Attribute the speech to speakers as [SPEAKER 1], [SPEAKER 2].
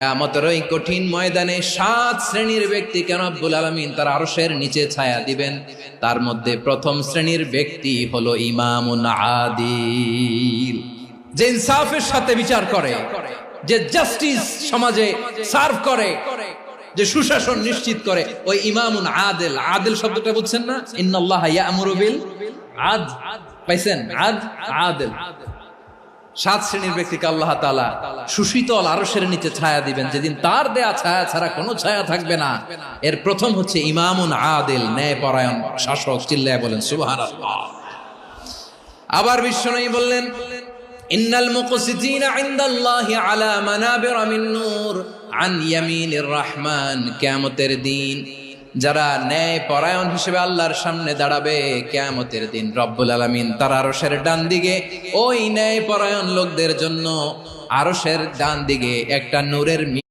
[SPEAKER 1] কিয়ামতের ওই কঠিন ময়দানে 7 শ্রেণীর ব্যক্তিকে রব্বুল আলামিন তার আরশের নিচে ছায়া দিবেন। তার মধ্যে প্রথম শ্রেণীর ব্যক্তি হলো ইমামুন আদিল, যে ইনসাফের সাথে বিচার করে, যে জাস্টিস সমাজে সার্ভ করে, যে সুশাসন নিশ্চিত করে, ওই ইমামুন আদিল। আদিল শব্দটা বুঝছেন না? ইন্নাল্লাহা ইয়া'মুরু বিল আদল, পাইছেন? আদিল। 7 শ্রেণীর ব্যক্তিকে আল্লাহ তাআলা সুশীতল আরশের নিচে ছায়া দিবেন, যেদিন তার দেয়া ছায়া ছাড়া কোনো ছায়া থাকবে না। এর প্রথম হচ্ছে ইমামুন আদিল, ন্যায়পরায়ণ শাসক। চিল্লায় বলেন সুবহানাল্লাহ। আবার বিশ্বনবী বললেন, ইন্নাল মুকসিতিনা ইনদাল্লাহি আলা মানাবিরা মিন নূর আন ইয়ামিনির রহমান। কিয়ামতের দিন যারা ন্যায় পরায়ণ হিসেবে আল্লাহর সামনে দাঁড়াবে, কিয়ামতের দিন রব্বুল আলামিন তার আরশের ডান দিকে ওই ন্যায় পরায়ণ লোকদের জন্য আরশের ডান দিকে একটা নূরের